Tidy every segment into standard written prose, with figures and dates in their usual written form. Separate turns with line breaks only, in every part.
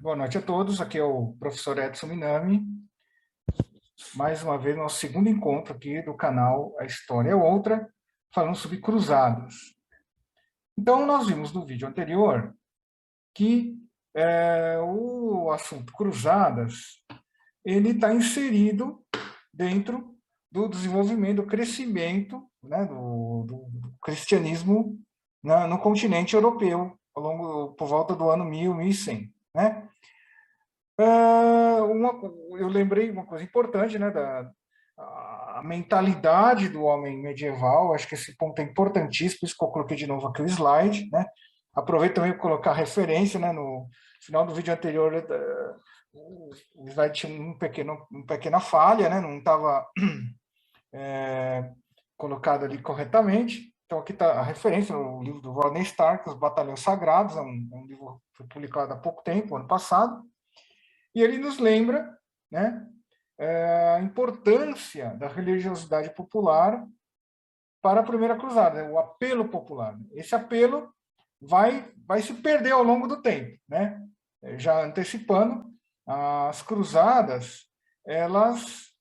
Boa noite a todos, aqui é o professor Edson Minami, mais uma vez nosso segundo encontro aqui do canal A História é Outra, falando sobre cruzadas. Então, nós vimos no vídeo anterior que o assunto cruzadas, ele está inserido dentro do desenvolvimento, do crescimento, né, do cristianismo no continente europeu, por volta do ano 1000, 1100, né? Eu lembrei uma coisa importante, né, a mentalidade do homem medieval. Acho que esse ponto é importantíssimo, por isso que eu coloquei de novo aqui o slide, né? Aproveito também para colocar referência, né, no final do vídeo anterior, o slide tinha uma pequena falha, né, não estava colocado ali corretamente. Então, aqui está a referência, o livro do Rodney Stark, Os Batalhões Sagrados, é um livro que foi publicado há pouco tempo, ano passado. E ele nos lembra, né, a importância da religiosidade popular para a Primeira Cruzada, né, o apelo popular. Esse apelo vai se perder ao longo do tempo, né? Já antecipando, as cruzadas, elas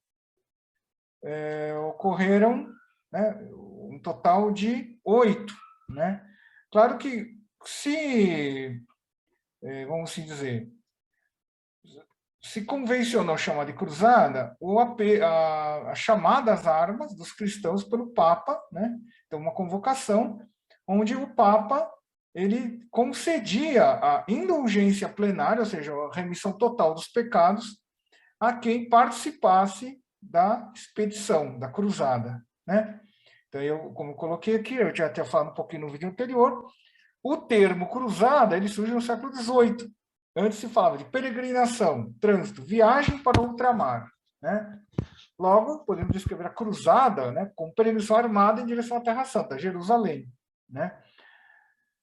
ocorreram, né, um total de 8, né? Claro que vamos assim dizer, se convencionou chamar de cruzada a chamada às armas dos cristãos pelo Papa, né? Então, uma convocação onde o Papa ele concedia a indulgência plenária, ou seja, a remissão total dos pecados, a quem participasse da expedição, da cruzada, né? Então, como eu coloquei aqui, eu já tinha falado um pouquinho no vídeo anterior, o termo cruzada ele surge no século XVIII. Antes se falava de peregrinação, trânsito, viagem para o ultramar, né? Logo, podemos descrever a cruzada, né, como peregrinação armada em direção à Terra Santa, Jerusalém, né?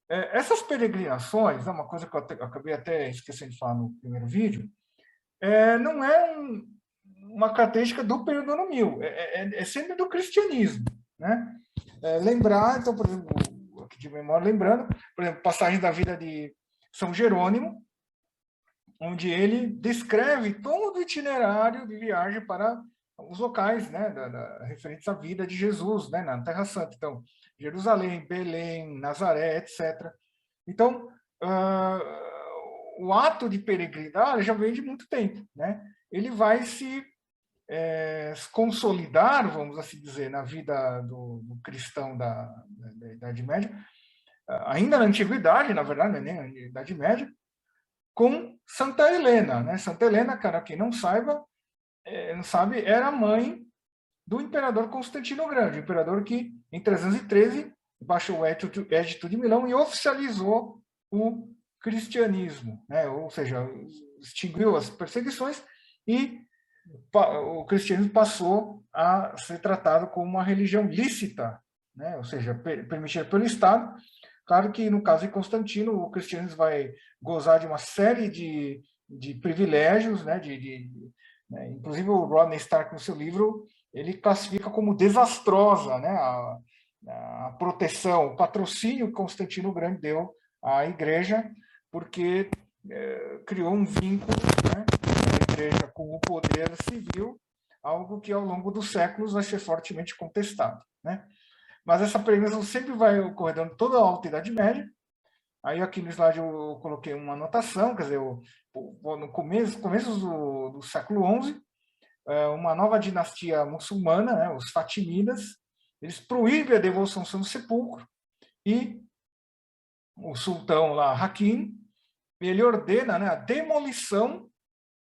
Essas peregrinações, é uma coisa que eu acabei até esquecendo de falar no primeiro vídeo, não é uma característica do período ano 1000, é sempre do cristianismo, né? Lembrar, então, por exemplo, aqui de memória, lembrando, por exemplo, passagem da vida de São Jerônimo, onde ele descreve todo o itinerário de viagem para os locais, né, referentes à vida de Jesus, né, na Terra Santa. Então, Jerusalém, Belém, Nazaré, etc. Então, o ato de peregrinar já vem de muito tempo, né? Ele vai se consolidar, vamos assim dizer, na vida do cristão da Idade Média, ainda na Antiguidade, na verdade, não é nem na Idade Média, com Santa Helena, né? Santa Helena, cara, quem não saiba, não sabe, era a mãe do imperador Constantino Grande, o imperador que, em 313, baixou o Edito de Milão e oficializou o cristianismo, né? Ou seja, extinguiu as perseguições e o cristianismo passou a ser tratado como uma religião lícita, né? Ou seja, permitida pelo Estado. Claro que, no caso de Constantino, o cristianismo vai gozar de uma série de privilégios, né? Né? Inclusive, o Rodney Stark, no seu livro, ele classifica como desastrosa, né? A proteção, o patrocínio que Constantino Grande deu à igreja, porque criou um vínculo, né, da igreja com o poder civil, algo que ao longo dos séculos vai ser fortemente contestado, né? Mas essa premissa sempre vai ocorrer durante toda a Alta Idade Média. Aí aqui no slide eu coloquei uma anotação, quer dizer, no começo do século XI, uma nova dinastia muçulmana, né, os Fatimidas, eles proíbem a devoção ao Santo Sepulcro e o sultão lá, Hakim, ele ordena, né, a demolição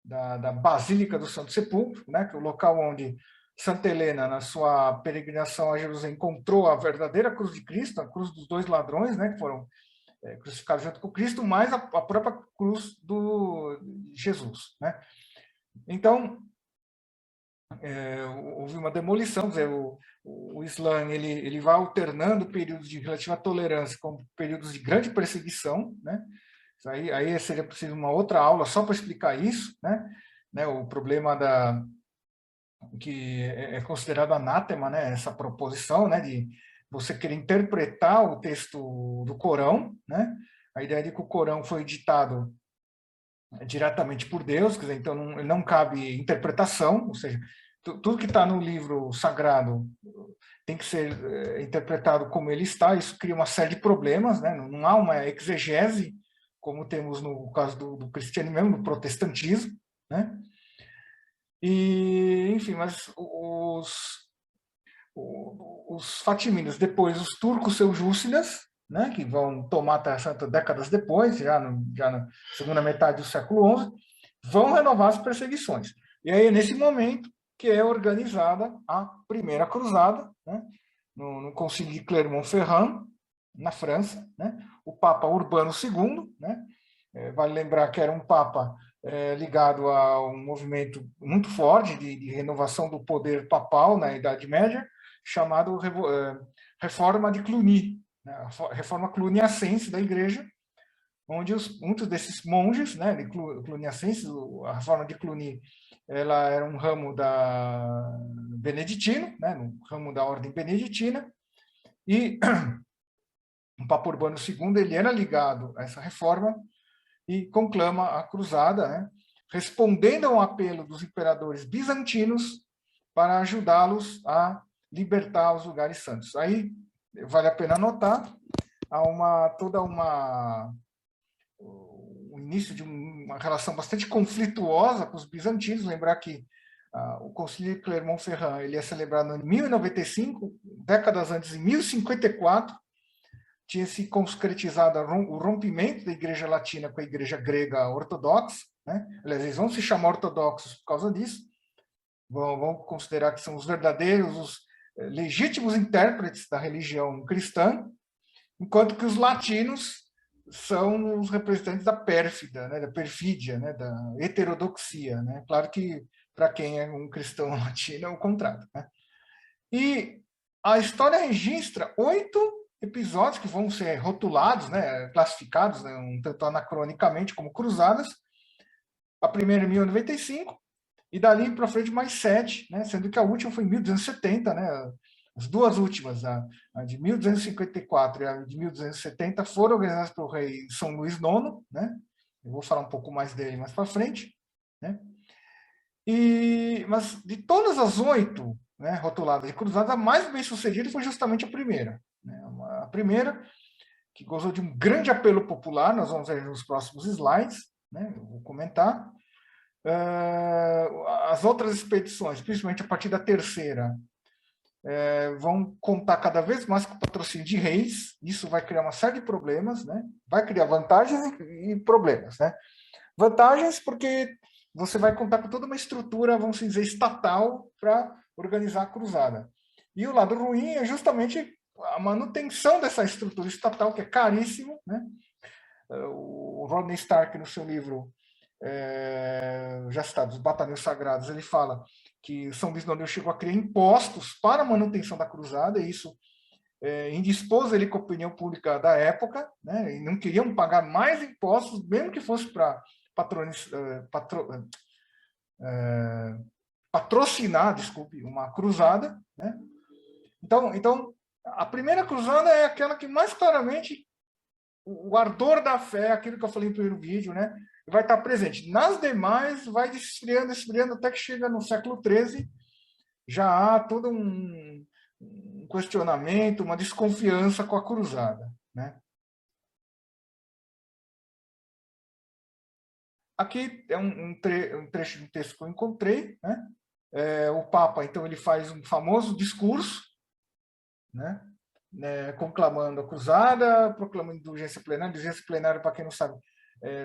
da Basílica do Santo Sepulcro, né, que é o local onde Santa Helena, na sua peregrinação a Jerusalém, encontrou a verdadeira cruz de Cristo, a cruz dos dois ladrões, né, que foram crucificados junto com Cristo, mais a própria cruz de Jesus, né? Então, houve uma demolição, quer dizer, o Islã ele vai alternando períodos de relativa tolerância com períodos de grande perseguição, né? Aí seria preciso uma outra aula só para explicar isso, né? O problema que é considerado anátema, né? Essa proposição, né? De você querer interpretar o texto do Corão, né? A ideia de que o Corão foi ditado diretamente por Deus, quer dizer, então não cabe interpretação, ou seja, tudo que está no livro sagrado tem que ser interpretado como ele está, isso cria uma série de problemas, né? Não há uma exegese, como temos no caso do cristianismo, do protestantismo, né? E, enfim, mas os fatimidas, depois os turcos seljúcidas, né, que vão tomar Terra Santa décadas depois, já na segunda metade do século XI, vão renovar as perseguições. E aí, nesse momento, que é organizada a Primeira Cruzada, né, no Concílio de Clermont-Ferrand, na França, né, o Papa Urbano II, né, vale lembrar que era um Papa ligado a um movimento muito forte de renovação do poder papal na Idade Média, chamado Reforma de Cluny, né, a Reforma cluniacense da Igreja, onde muitos desses monges, né, de cluniacenses, a Reforma de Cluny, ela era um ramo da beneditino, né, um ramo da ordem beneditina, e o Papa Urbano II ele era ligado a essa reforma e conclama a cruzada, né, respondendo ao apelo dos imperadores bizantinos para ajudá-los a libertar os lugares santos. Aí vale a pena notar há o início de uma relação bastante conflituosa com os bizantinos. Lembrar que o Concílio de Clermont-Ferrand ele é celebrado em 1095, décadas antes, em 1054, tinha se concretizado o rompimento da Igreja Latina com a Igreja Grega Ortodoxa, né? Aliás, eles vão se chamar ortodoxos por causa disso, vão considerar que são os verdadeiros, os legítimos intérpretes da religião cristã, enquanto que os latinos são os representantes da pérfida, né, da perfídia, né, da heterodoxia, né? Claro que para quem é um cristão latino é o contrário, né? E a história registra 8 episódios que vão ser rotulados, né, classificados, né, um tanto anacronicamente como cruzadas. A primeira em 1095 e dali para frente mais 7, né, sendo que a última foi em 1270, né? As duas últimas, a de 1254 e a de 1270, foram organizadas pelo rei São Luís IX, né? Eu vou falar um pouco mais dele mais para frente, né? Mas de todas as 8, né, rotuladas de cruzadas, a mais bem sucedida foi justamente a primeira, né? A primeira que gozou de um grande apelo popular, nós vamos ver nos próximos slides, né? Eu vou comentar. As outras expedições, principalmente a partir da terceira, vão contar cada vez mais com o patrocínio de reis. Isso vai criar uma série de problemas, né? Vai criar vantagens e problemas, né? Vantagens porque você vai contar com toda uma estrutura, vamos dizer, estatal para organizar a cruzada. E o lado ruim é justamente a manutenção dessa estrutura estatal, que é caríssimo, né? O Rodney Stark, no seu livro já citado, os Batalhões Sagrados, ele fala que São Luís Manuel chegou a criar impostos para a manutenção da cruzada, e isso indispôs ele com a opinião pública da época, né? E não queriam pagar mais impostos, mesmo que fosse para patrocinar, desculpe, uma cruzada, né? Então, a primeira cruzada é aquela que mais claramente o ardor da fé, aquilo que eu falei no primeiro vídeo, né, vai estar presente. Nas demais, vai esfriando, até que chega no século XIII, já há todo um questionamento, uma desconfiança com a cruzada, né? Aqui é um trecho de um texto que eu encontrei, né? O Papa, então, ele faz um famoso discurso, né? Conclamando a cruzada, proclamando indulgência plenária. Indulgência plenária, para quem não sabe,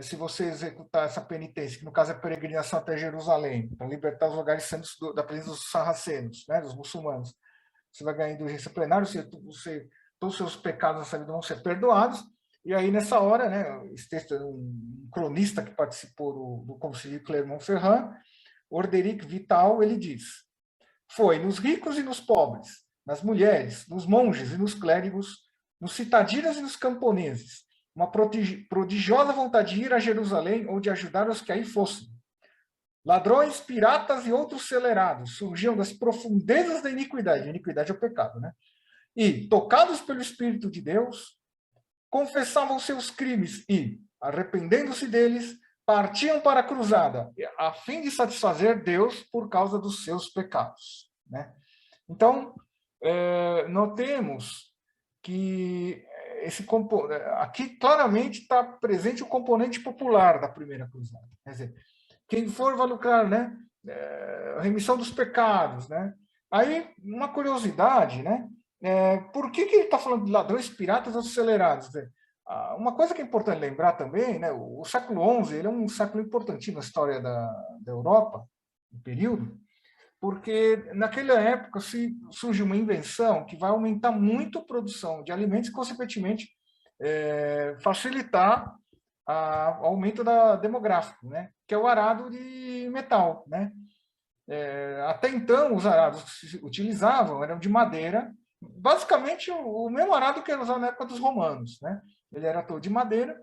se você executar essa penitência, que no caso é a peregrinação até Jerusalém, para libertar os lugares santos da presença dos sarracenos, né, dos muçulmanos, você vai ganhar indulgência plenária, todos os seus pecados nessa vida vão ser perdoados. E aí, nessa hora, né, esse texto é um cronista que participou do Concílio de Clermont-Ferrand, Orderic Vital, ele diz: foi nos ricos e nos pobres, nas mulheres, nos monges e nos clérigos, nos citadinos e nos camponeses, uma prodigiosa vontade de ir a Jerusalém ou de ajudar os que aí fossem. Ladrões, piratas e outros celerados surgiam das profundezas da iniquidade. A iniquidade é o pecado, né? E, tocados pelo Espírito de Deus, confessavam seus crimes e, arrependendo-se deles, partiam para a cruzada, a fim de satisfazer Deus por causa dos seus pecados. Né? Então, notemos que aqui claramente está presente o componente popular da primeira cruzada. Quer dizer, quem for vai lucrar, né? Remissão dos pecados, né? Aí, uma curiosidade, né? Por que ele está falando de ladrões piratas acelerados? Uma coisa que é importante lembrar também, né? O século XI ele é um século importantíssimo na história da Europa, no período, porque naquela época surge uma invenção que vai aumentar muito a produção de alimentos e, consequentemente, facilitar o aumento demográfico, né? Que é o arado de metal. Né? Até então, os arados que se utilizavam eram de madeira, basicamente o mesmo arado que era usado na época dos romanos. Né? Ele era todo de madeira,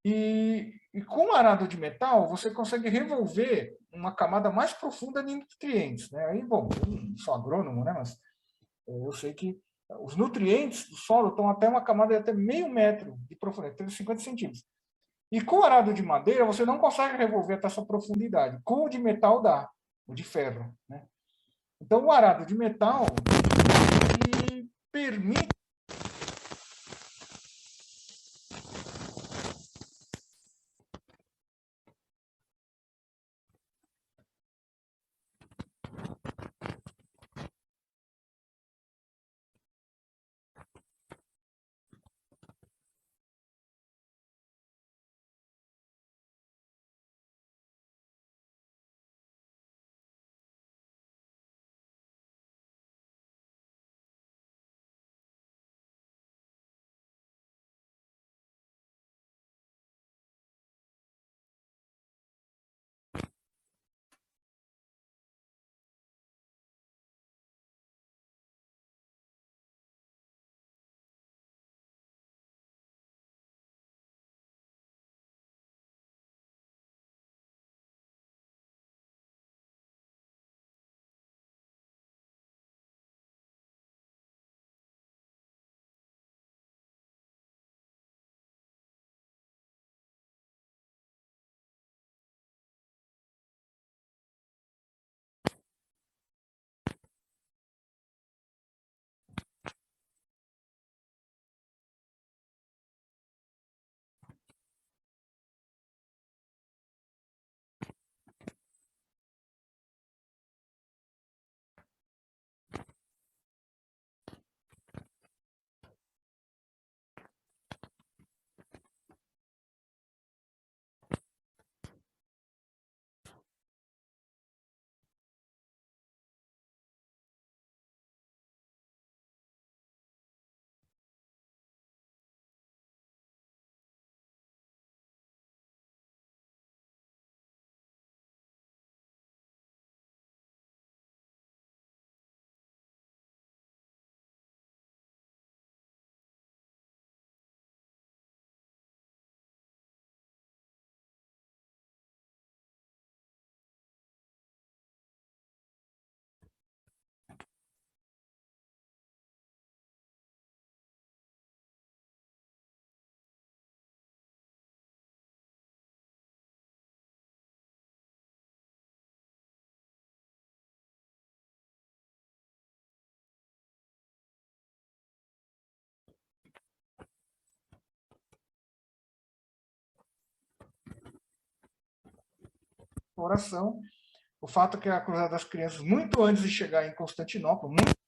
e com o arado de metal, você consegue revolver uma camada mais profunda de nutrientes. Né? Aí, bom, eu não sou agrônomo, né? Mas eu sei que os nutrientes do solo estão até uma camada de até meio metro de profundidade, até 50 centímetros. E com o arado de madeira, você não consegue revolver até essa profundidade. Com o de metal, dá. O de ferro. Né? Então, o arado de metal ele permite oração. O fato é que a Cruzada das Crianças, muito antes de chegar em Constantinopla, muito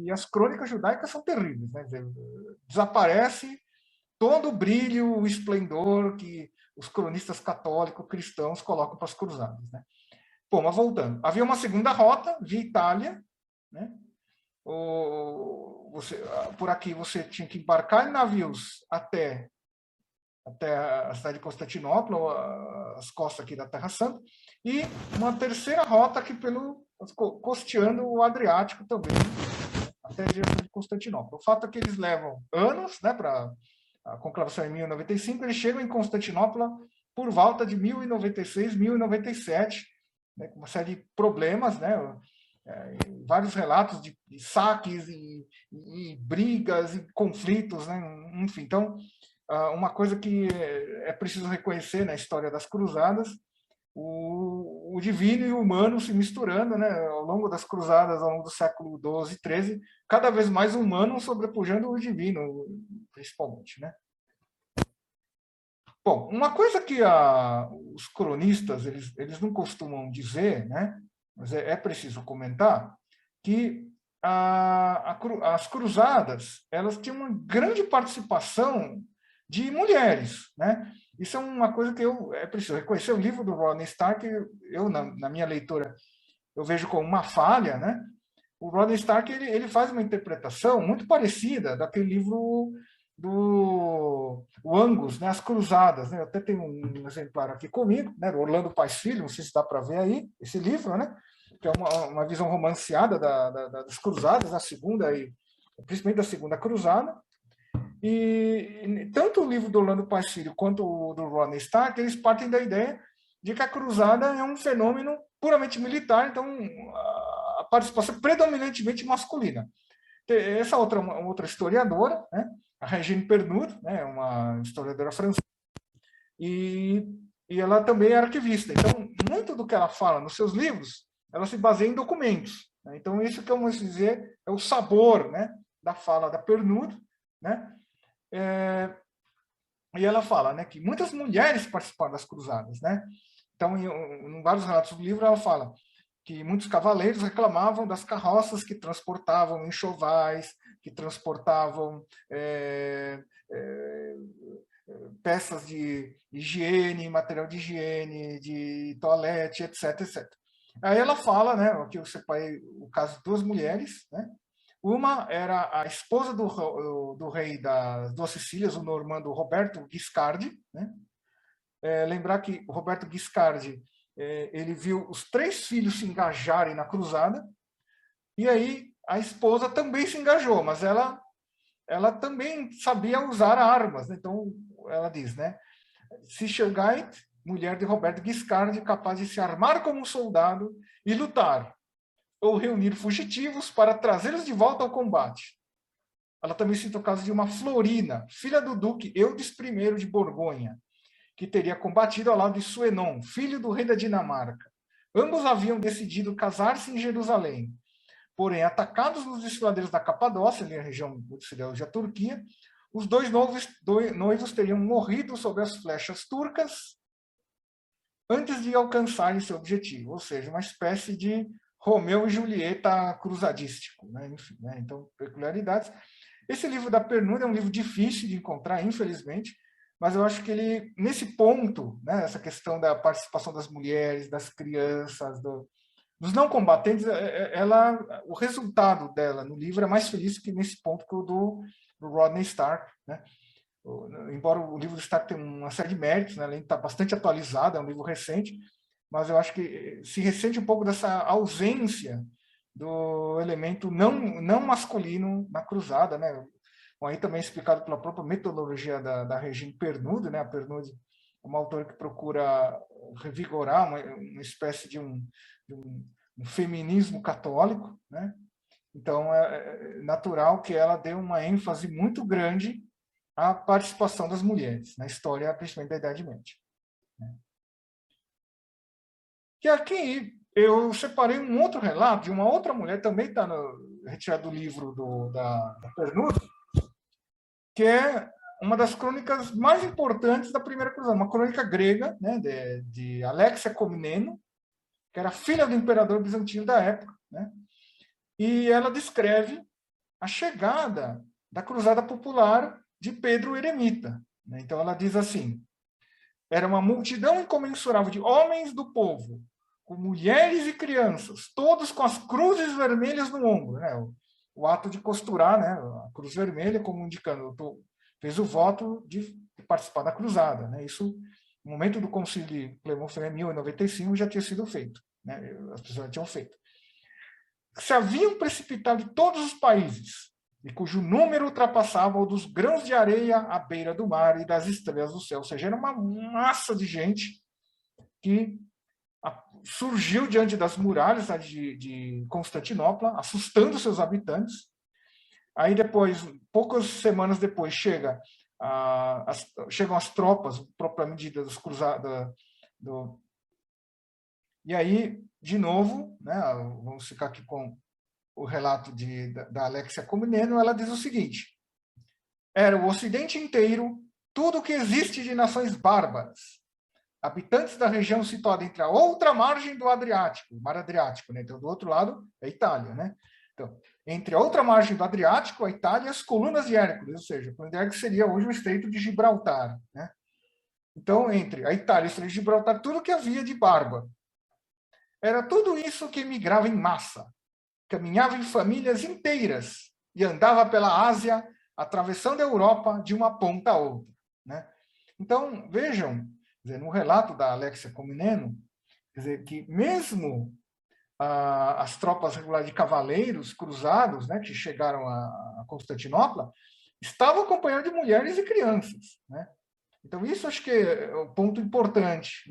E as crônicas judaicas são terríveis, né? Desaparece todo o brilho, o esplendor que os cronistas católicos cristãos colocam para as cruzadas, né? Bom, mas voltando, havia uma segunda rota via Itália, né? Por aqui você tinha que embarcar em navios até a cidade de Constantinopla, as costas aqui da Terra Santa, e uma terceira rota aqui costeando o Adriático também, até a direção de Constantinopla. O fato é que eles levam anos, né, para a conclamação em 1095, eles chegam em Constantinopla por volta de 1096, 1097, né, com uma série de problemas, né, vários relatos de saques e brigas e conflitos, né, enfim. Então, uma coisa que é preciso reconhecer na história das cruzadas, o divino e o humano se misturando, né, ao longo das cruzadas, ao longo do século XII e XIII, cada vez mais o humano sobrepujando o divino, principalmente, né? Bom, uma coisa que os cronistas eles não costumam dizer, né, mas é preciso comentar, que as cruzadas elas tinham uma grande participação de mulheres, né? Isso é uma coisa que é preciso reconhecer. O livro do Rodney Stark, na minha leitura, eu vejo como uma falha, né? O Rodney Stark ele faz uma interpretação muito parecida daquele livro do o Angus, né? As Cruzadas, né? Eu até tenho um exemplar aqui comigo, né? Orlando Paes Filho, não sei se dá para ver aí esse livro, né? Que é uma visão romanceada das Cruzadas, da segunda e principalmente da segunda Cruzada. E tanto o livro do Orlando Paes Filho quanto o do Rodney Stark, eles partem da ideia de que a cruzada é um fenômeno puramente militar, então a participação é predominantemente masculina. Essa outra historiadora, né, a Regine Pernoud, né, uma historiadora francesa, e ela também é arquivista. Então, muito do que ela fala nos seus livros, ela se baseia em documentos. Né? Então, isso que eu vou dizer é o sabor, né, da fala da Pernoud, né? E ela fala, né, que muitas mulheres participaram das cruzadas, né? Então, em vários relatos do livro, ela fala que muitos cavaleiros reclamavam das carroças que transportavam enxovais, que transportavam peças de higiene, material de higiene, de toalete, etc, etc. Aí ela fala, né, aqui eu separei o caso de duas mulheres, né? Uma era a esposa do rei das Duas Sicílias, o normando Roberto Guiscardi, né? Lembrar que o Roberto Guiscardi ele viu os 3 filhos se engajarem na cruzada, e aí a esposa também se engajou, mas ela também sabia usar armas. Né? Então, ela diz, né? Sichergeit, mulher de Roberto Guiscardi, capaz de se armar como um soldado e lutar, ou reunir fugitivos para trazê-los de volta ao combate. Ela também cita o caso de uma Florina, filha do duque Eudes I de Borgonha, que teria combatido ao lado de Suenon, filho do rei da Dinamarca. Ambos haviam decidido casar-se em Jerusalém. Porém, atacados nos desfiladeiros da Capadócia, ali na região de hoje a Turquia, os dois noivos teriam morrido sob as flechas turcas antes de alcançarem seu objetivo, ou seja, uma espécie de Romeu e Julieta cruzadístico. Né? Enfim, né? Então, peculiaridades. Esse livro da Pernoud é um livro difícil de encontrar, infelizmente, mas eu acho que ele, nesse ponto, né, essa questão da participação das mulheres, das crianças, dos não combatentes, o resultado dela no livro é mais feliz que nesse ponto que o do Rodney Stark. Né? Embora o livro do Stark tenha uma série de méritos, né, além de estar bastante atualizado, é um livro recente, mas eu acho que se ressente um pouco dessa ausência do elemento não masculino na cruzada, né? Aí também é explicado pela própria metodologia da Regine Pernoud, né? A Pernoud é uma autora que procura revigorar uma espécie de um feminismo católico, né? Então é natural que ela dê uma ênfase muito grande à participação das mulheres na história, principalmente da Idade Média. Né? E aqui eu separei um outro relato de uma outra mulher, também está retirado do livro da Pernoud, que é uma das crônicas mais importantes da Primeira Cruzada, uma crônica grega, né, de Alexia Comneno, que era filha do imperador bizantino da época. Né? E ela descreve a chegada da Cruzada Popular de Pedro o Eremita. Então, ela diz assim: era uma multidão incomensurável de homens do povo, com mulheres e crianças, todos com as cruzes vermelhas no ombro. O ato de costurar, a cruz vermelha, como indicando, fez o voto de participar da cruzada. Isso, no momento do concílio de Clermont-Ferrand, em 1095, já tinha sido feito. As pessoas já tinham feito. Se haviam precipitado de todos os países, e cujo número ultrapassava o dos grãos de areia à beira do mar e das estrelas do céu. Ou seja, era uma massa de gente que surgiu diante das muralhas de Constantinopla, assustando seus habitantes. Aí depois, poucas semanas depois, chegam as tropas, propriamente ditas, dos cruzados. E aí, de novo, vamos ficar aqui com o relato da Alexia Comneno. Ela diz o seguinte: era o Ocidente inteiro, tudo o que existe de nações bárbaras, habitantes da região situada entre a outra margem do Adriático, o mar Adriático, então do outro lado é a Itália, Então, entre a outra margem do Adriático, a Itália e as colunas de Hércules, ou seja, o Hércules seria hoje o Estreito de Gibraltar, Então, entre a Itália e o Estreito de Gibraltar, tudo que havia de bárbaro. Era tudo isso que migrava em massa, caminhava em famílias inteiras e andava pela Ásia, atravessando a Europa de uma ponta a outra. Então, vejam, no relato da Alexia Comneno, que mesmo as tropas regulares de cavaleiros cruzados, que chegaram a Constantinopla, estavam acompanhados de mulheres e crianças. Então, isso acho que é um ponto importante,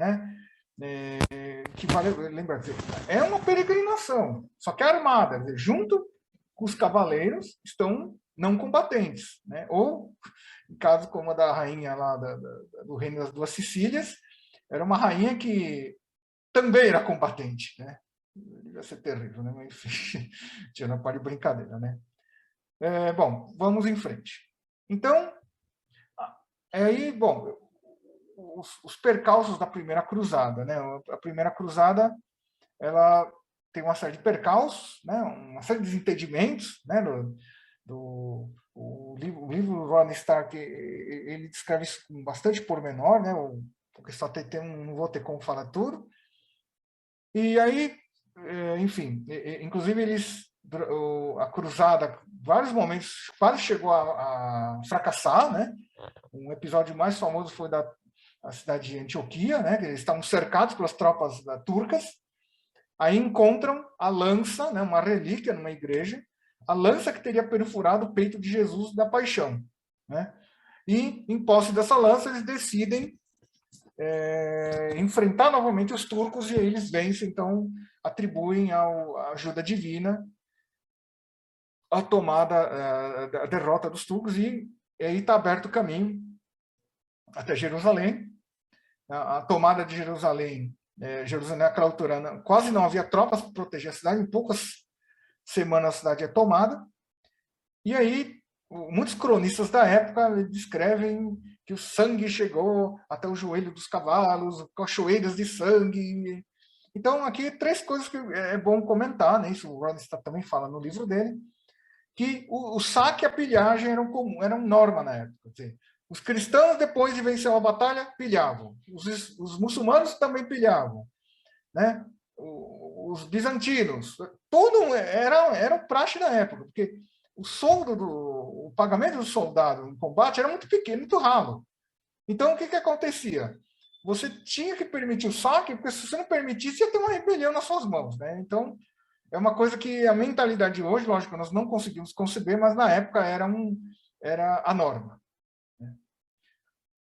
que vale lembrar, é uma peregrinação, só que armada, junto com os cavaleiros estão não combatentes, ou, em caso como a da rainha lá do Reino das Duas Sicílias, era uma rainha que também era combatente, Devia ser terrível, mas enfim, tinha na parte de brincadeira, bom, vamos em frente. Então, aí, bom, os percalços da primeira cruzada, A primeira cruzada, ela tem uma série de percalços, uma série de desentendimentos, o livro Ron Stark, ele descreve isso com bastante pormenor, porque só não vou ter como falar tudo. E aí, enfim, inclusive a cruzada, em vários momentos, quase chegou a fracassar, Um episódio mais famoso foi da cidade de Antioquia, eles estavam cercados pelas tropas turcas. Aí encontram a lança, uma relíquia numa igreja, a lança que teria perfurado o peito de Jesus da paixão. E, em posse dessa lança, eles decidem enfrentar novamente os turcos, e aí eles vencem, então atribuem à ajuda divina a tomada, a derrota dos turcos, e aí está aberto o caminho até Jerusalém. A tomada de Jerusalém, Jerusalém naquela altura, quase não havia tropas para proteger a cidade, em poucas semanas a cidade é tomada. E aí, muitos cronistas da época descrevem que o sangue chegou até o joelho dos cavalos, cachoeiras de sangue. Então, aqui, três coisas que é bom comentar, isso o Ron também fala no livro dele, que o saque e a pilhagem eram norma na época. Quer dizer, os cristãos, depois de vencer uma batalha, pilhavam. Os muçulmanos também pilhavam. Os bizantinos. Tudo era o praxe da época, porque o pagamento do soldado em combate era muito pequeno, muito ralo. Então, o que acontecia? Você tinha que permitir o saque, porque se você não permitisse, ia ter uma rebelião nas suas mãos. Então, é uma coisa que a mentalidade de hoje, lógico, nós não conseguimos conceber, mas na época era a norma.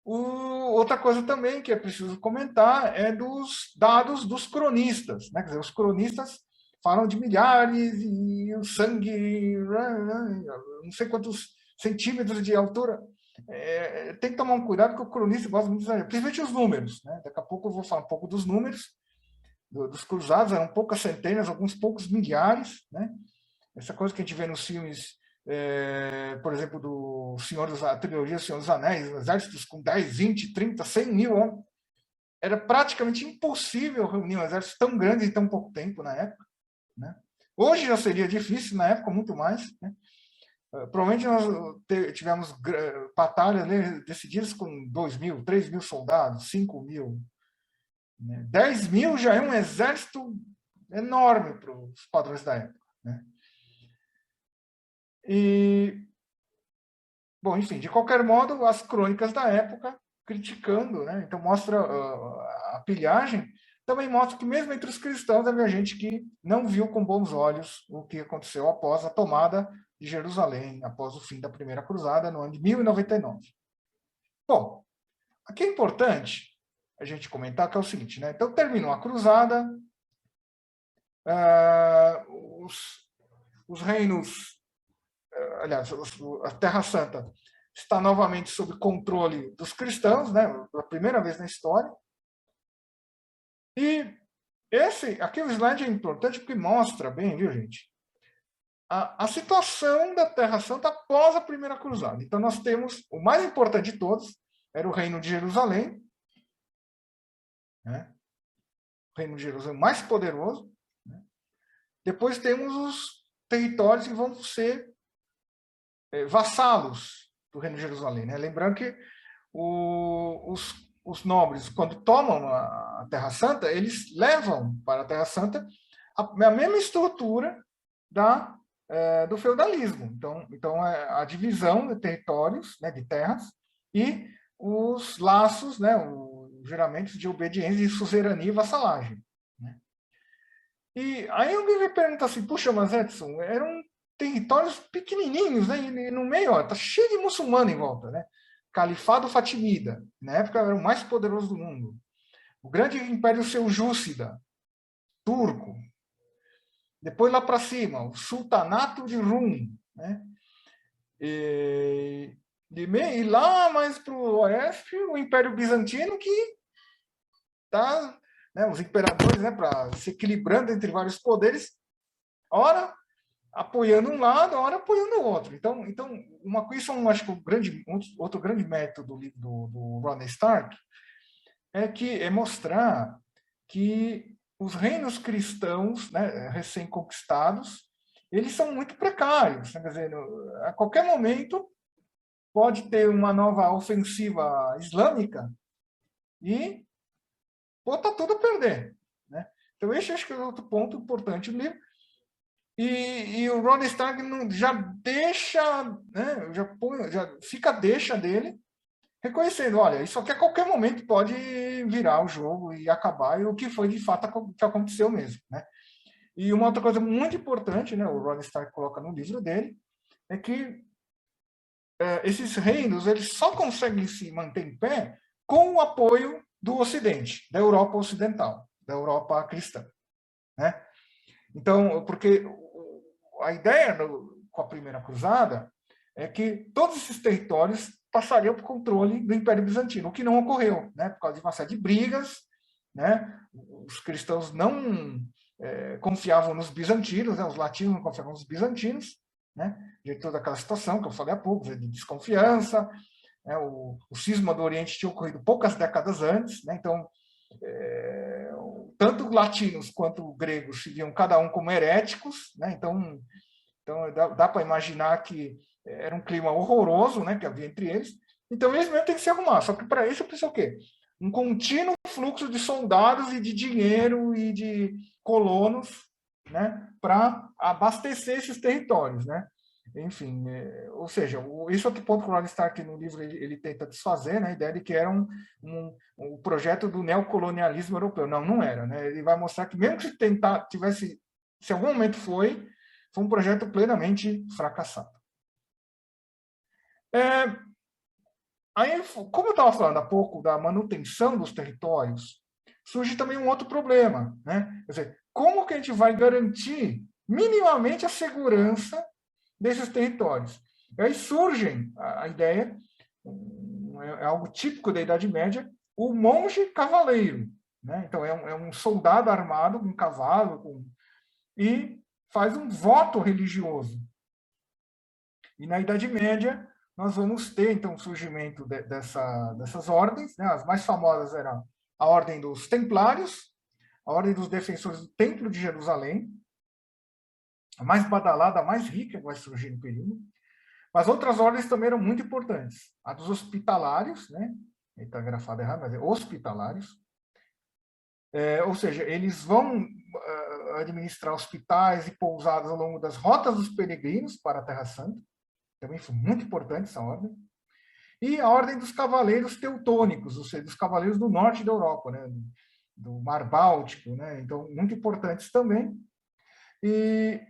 Outra coisa também que é preciso comentar é dos dados dos cronistas. Quer dizer, os cronistas falam de milhares e o sangue, não sei quantos centímetros de altura. Tem que tomar um cuidado, porque o cronista gosta muito de exagerar, principalmente os números. Daqui a pouco eu vou falar um pouco dos números dos cruzados, eram poucas centenas, alguns poucos milhares. Essa coisa que a gente vê nos filmes, por exemplo, a trilogia do Senhor dos Anéis, exércitos com 10, 20, 30, 100 mil homens. Era praticamente impossível reunir um exército tão grande em tão pouco tempo na época. Hoje já seria difícil, na época muito mais. Provavelmente nós tivemos batalhas, né, decididas com 2.000, 3.000 soldados, 5.000. Né? 10.000 já é um exército enorme para os padrões da época. Né? E, bom, enfim, de qualquer modo, as crônicas da época criticando, né? Então mostra a pilhagem, também mostra que mesmo entre os cristãos havia gente que não viu com bons olhos o que aconteceu após a tomada de Jerusalém, após o fim da Primeira Cruzada, no ano de 1099. Bom, aqui é importante a gente comentar que é o seguinte, né? Então terminou a cruzada, os reinos, aliás, a Terra Santa está novamente sob controle dos cristãos, né? Pela primeira vez na história. E aqui o slide é importante porque mostra bem, viu, gente? A situação da Terra Santa após a Primeira Cruzada. Então, nós temos o mais importante de todos, era o Reino de Jerusalém, né? O Reino de Jerusalém mais poderoso. Né? Depois temos os territórios que vão ser vassalos do Reino de Jerusalém. Né? Lembrando que os nobres, quando tomam a Terra Santa, eles levam para a Terra Santa a mesma estrutura do feudalismo. Então a divisão de territórios, né, de terras, e os laços, né, os juramentos de obediência, de suzerania e vassalagem. Né? E aí alguém me pergunta assim, puxa, mas Edson, eram territórios pequenininhos, né, e no meio está cheio de muçulmano em volta, né? Califado Fatimida, na época era o mais poderoso do mundo. O grande Império Seljúcida, turco. Depois lá para cima, o Sultanato de Rum. Né? E lá mais para o oeste, o Império Bizantino, que está, né, os imperadores, né, para se equilibrando entre vários poderes, ora apoiando um lado, ora apoiando o outro. Então uma coisa, acho que outro grande mérito do livro do Ronald Stark é mostrar que os reinos cristãos, né, recém-conquistados, eles são muito precários. Quer dizer, a qualquer momento pode ter uma nova ofensiva islâmica e botar tudo a perder. Né? Então, esse acho que é outro ponto importante do livro. E o Ron Stark já deixa, né, já fica a deixa dele, reconhecendo, olha, isso aqui a qualquer momento pode virar o jogo e acabar, e o que foi de fato que aconteceu mesmo. Né? E uma outra coisa muito importante, né, o Ron Stark coloca no livro dele, é que esses reinos eles só conseguem se manter em pé com o apoio do Ocidente, da Europa Ocidental, da Europa cristã. Né? Então, porque a ideia com a Primeira Cruzada é que todos esses territórios passariam para o controle do Império Bizantino, o que não ocorreu, né? Por causa de uma série de brigas, né? Os cristãos não confiavam nos bizantinos, né? Os latinos não confiavam nos bizantinos, né? De toda aquela situação que eu falei há pouco, de desconfiança, né? O cisma do Oriente tinha ocorrido poucas décadas antes, né? Então, tanto latinos quanto gregos se viam cada um como heréticos, né? Então dá para imaginar que era um clima horroroso, né, que havia entre eles. Então eles mesmo têm que se arrumar. Só que para isso precisa o quê? Um contínuo fluxo de soldados e de dinheiro e de colonos, né, para abastecer esses territórios, né? Enfim, ou seja, esse outro ponto que o Ron Stark no livro ele tenta desfazer, né, a ideia de que era um projeto do neocolonialismo europeu. Não era, né? Ele vai mostrar que mesmo que se algum momento foi um projeto plenamente fracassado. Aí, como eu estava falando há pouco da manutenção dos territórios, surge também um outro problema, né? Quer dizer, como que a gente vai garantir minimamente a segurança desses territórios? E aí surge a ideia, é algo típico da Idade Média, o monge cavaleiro. Né? Então, é um soldado armado com um cavalo e faz um voto religioso. E na Idade Média, nós vamos ter, então, o surgimento dessas ordens. Né? As mais famosas eram a Ordem dos Templários, a Ordem dos Defensores do Templo de Jerusalém, a mais badalada, a mais rica que vai surgir no período. Mas outras ordens também eram muito importantes. A dos hospitalários, né? Está grafado errado, mas é hospitalários. Ou seja, eles vão administrar hospitais e pousadas ao longo das rotas dos peregrinos para a Terra Santa. Também foi muito importante essa ordem. E a ordem dos cavaleiros teutônicos, ou seja, dos cavaleiros do norte da Europa, né? Do Mar Báltico, né? Então, muito importantes também. E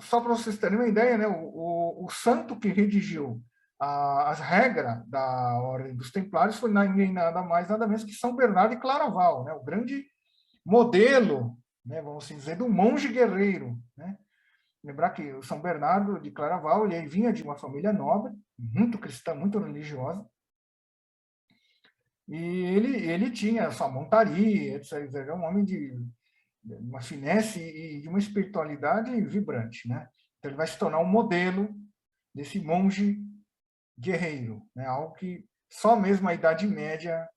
só para vocês terem uma ideia, né? O santo que redigiu as regras da Ordem dos Templários foi ninguém nada mais, nada menos que São Bernardo de Claraval, né? O grande modelo, né? Vamos assim dizer, do monge guerreiro, né? Lembrar que o São Bernardo de Claraval ele vinha de uma família nobre, muito cristã, muito religiosa, e ele tinha sua montaria, etc. Era um homem de uma finesse e de uma espiritualidade vibrante, né? Então ele vai se tornar um modelo desse monge guerreiro, né? Algo que só mesmo a Idade Média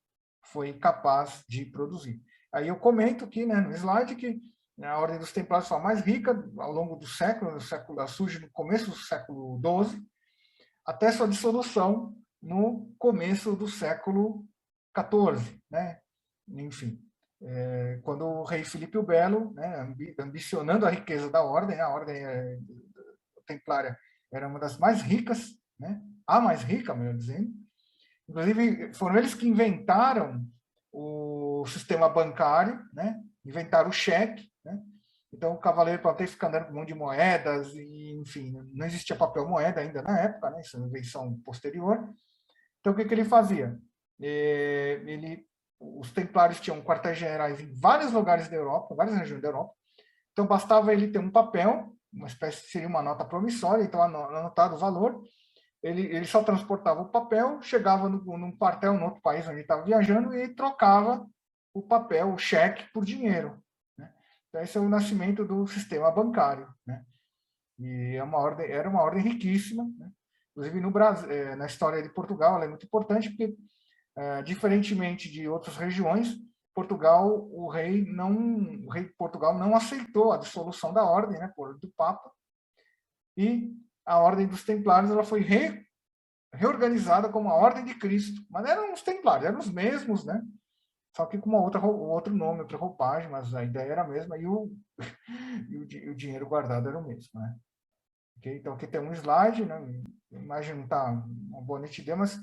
foi capaz de produzir. Aí eu comento aqui, né, no slide que a Ordem dos Templários foi a mais rica ao longo do século surge no começo do século XII, até sua dissolução no começo do século XIV, né? Enfim, quando o rei Filipe o Belo, né, ambicionando a riqueza da ordem, a ordem templária era uma das mais ricas, né? A mais rica, melhor dizendo. Inclusive, foram eles que inventaram o sistema bancário, né? Inventaram o cheque, né? Então, o cavaleiro para ter que ficar andando com um monte de moedas, e, enfim, não existia papel moeda ainda na época, né? Isso é uma invenção posterior. Então, o que ele fazia? Os templários tinham quartéis-generais em vários lugares da Europa, várias regiões da Europa. Então, bastava ele ter um papel, uma espécie seria uma nota promissória, então anotado o valor, ele só transportava o papel, chegava num quartel, num outro país onde ele estava viajando, e trocava o papel, o cheque, por dinheiro, né? Então, esse é o nascimento do sistema bancário, né? E era uma ordem riquíssima, né? Inclusive, no Brasil, na história de Portugal, ela é muito importante, porque, diferentemente de outras regiões, o rei de Portugal não aceitou a dissolução da ordem, né, por do Papa, e a Ordem dos Templários ela foi reorganizada como a Ordem de Cristo, mas eram os Templários, eram os mesmos, né? Só que com outro nome, outra roupagem, mas a ideia era a mesma e o dinheiro guardado era o mesmo, né? Okay? Então aqui tem um slide, né? A imagem não está uma boa nitidez,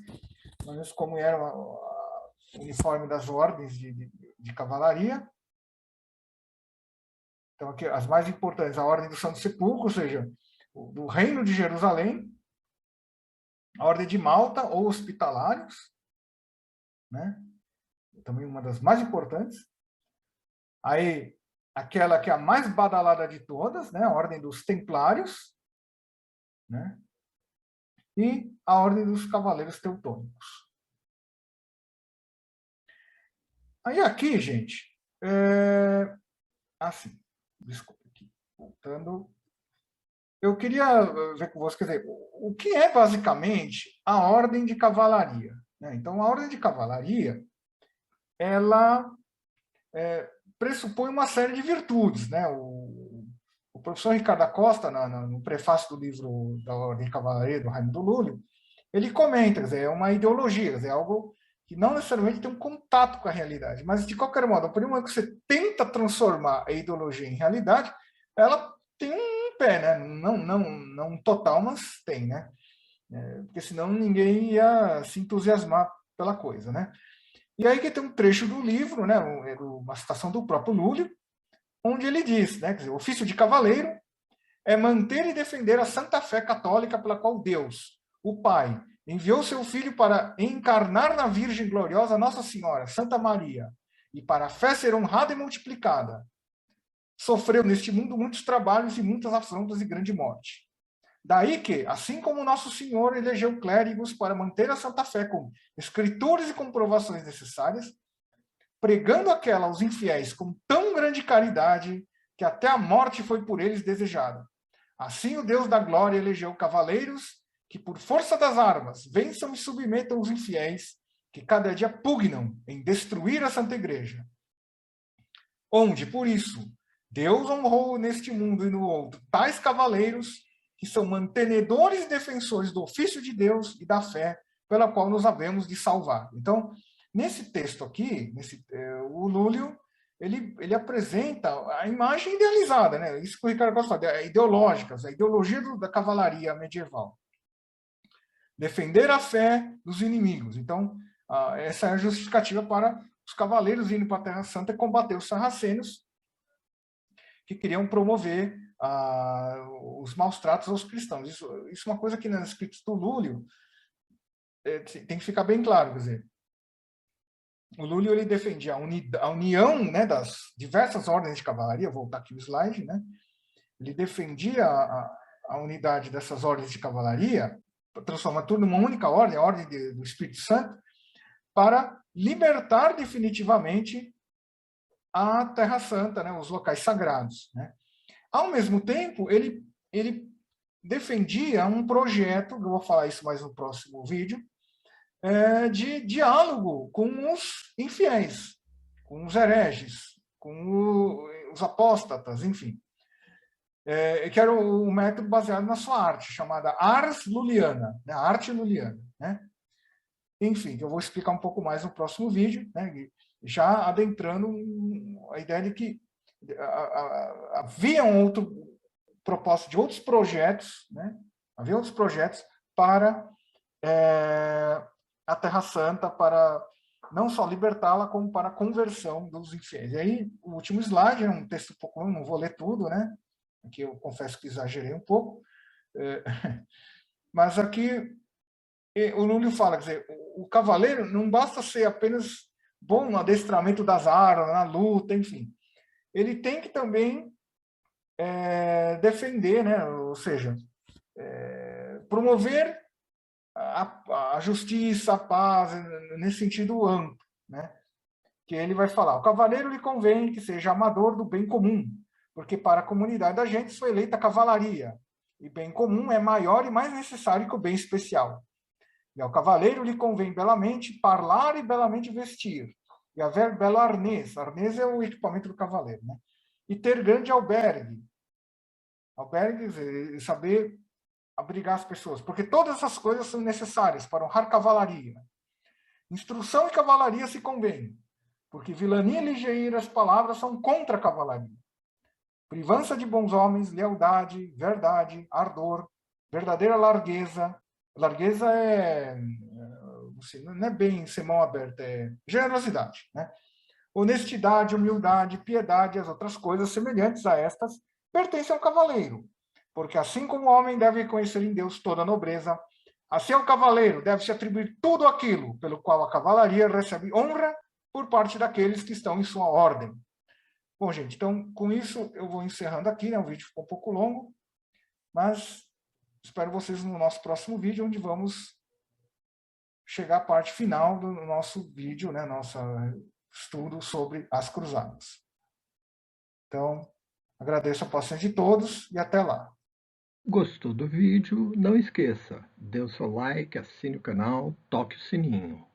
mas como era o uniforme das ordens de cavalaria. Então aqui as mais importantes, a Ordem do Santo Sepulcro, ou seja, do Reino de Jerusalém, a Ordem de Malta ou Hospitalários, né? Também uma das mais importantes. Aí, aquela que é a mais badalada de todas, né? A Ordem dos Templários, né? E a Ordem dos Cavaleiros Teutônicos. Aí aqui, gente, assim, desculpa, aqui, voltando. Eu queria ver com você, quer dizer, o que é basicamente a Ordem de Cavalaria, né? Então, a Ordem de Cavalaria, ela pressupõe uma série de virtudes, né? O professor Ricardo Acosta, no prefácio do livro da Ordem de Cavalaria, do Raimundo Lúlio, ele comenta, quer dizer, é uma ideologia, quer dizer, é algo que não necessariamente tem um contato com a realidade, mas, de qualquer modo, a partir do momento que você tenta transformar a ideologia em realidade, ela tem um pé, né? Não total, mas tem, né? Porque senão ninguém ia se entusiasmar pela coisa, né? E aí que tem um trecho do livro, né, uma citação do próprio Lúlio, onde ele diz, né, quer dizer, o ofício de cavaleiro é manter e defender a santa fé católica pela qual Deus, o Pai, enviou seu Filho para encarnar na Virgem gloriosa Nossa Senhora, Santa Maria, e para a fé ser honrada e multiplicada. Sofreu neste mundo muitos trabalhos e muitas afrontas e grande morte. Daí que, assim como Nosso Senhor elegeu clérigos para manter a santa fé com escritores e comprovações necessárias, pregando aquela aos infiéis com tão grande caridade que até a morte foi por eles desejada. Assim o Deus da glória elegeu cavaleiros que, por força das armas, vençam e submetam os infiéis que cada dia pugnam em destruir a Santa Igreja. Onde, por isso, Deus honrou neste mundo e no outro tais cavaleiros que são mantenedores e defensores do ofício de Deus e da fé, pela qual nos havemos de salvar. Então, nesse texto aqui, o Lúlio, ele apresenta a imagem idealizada, né? Isso que o Ricardo Costa fala, ideológicas, a ideologia da cavalaria medieval. Defender a fé dos inimigos. Então, essa é a justificativa para os cavaleiros irem para a Terra Santa e combater os sarracenos, que queriam promover os maus tratos aos cristãos. Isso é uma coisa que nas escritos do Lúlio tem que ficar bem claro, quer dizer, o Lúlio ele defendia a união, né, das diversas ordens de cavalaria, vou voltar aqui o slide, né, ele defendia a unidade dessas ordens de cavalaria, transformar tudo numa única ordem, a ordem do Espírito Santo, para libertar definitivamente a Terra Santa, né, os locais sagrados. Né. Ao mesmo tempo, ele defendia um projeto, eu vou falar isso mais no próximo vídeo, de diálogo com os infiéis, com os hereges, com os apóstatas, enfim. Que era um método baseado na sua arte, chamada ars luliana, né? A arte luliana. Né? Enfim, eu vou explicar um pouco mais no próximo vídeo, né? Já adentrando a ideia de que havia um outro propósito de outros projetos, né? Havia outros projetos para a Terra Santa, para não só libertá-la, como para a conversão dos infiéis. E aí, o último slide, é um texto um pouco longo, não vou ler tudo, né? Aqui eu confesso que exagerei um pouco. Mas aqui o Lúlio fala, quer dizer, o cavaleiro não basta ser apenas bom no adestramento das armas, na luta, enfim. Ele tem que também defender, né? Ou seja, promover a justiça, a paz, nesse sentido amplo, né? Que ele vai falar, o cavaleiro lhe convém que seja amador do bem comum, porque para a comunidade da gente foi eleita a cavalaria, e bem comum é maior e mais necessário que o bem especial. E ao cavaleiro lhe convém belamente parlar e belamente vestir, e haver belo arnês, arnês é o equipamento do cavaleiro, né? E ter grande albergue, saber abrigar as pessoas, porque todas essas coisas são necessárias para honrar cavalaria. Instrução e cavalaria se convêm, porque vilania e ligeiras palavras são contra a cavalaria. Privança de bons homens, lealdade, verdade, ardor, verdadeira largueza. Largueza não é bem ser mão aberta, é generosidade, né? Honestidade, humildade, piedade e as outras coisas semelhantes a estas pertencem ao cavaleiro, porque assim como o homem deve conhecer em Deus toda a nobreza, assim ao cavaleiro deve-se atribuir tudo aquilo pelo qual a cavalaria recebe honra por parte daqueles que estão em sua ordem. Bom, gente, então, com isso eu vou encerrando aqui, né? O vídeo ficou um pouco longo, mas espero vocês no nosso próximo vídeo, onde vamos chegar à parte final do nosso vídeo, né? Nosso estudo sobre as cruzadas. Então, agradeço a paciência de todos e até lá.
Gostou do vídeo? Não esqueça, dê o seu like, assine o canal, toque o sininho.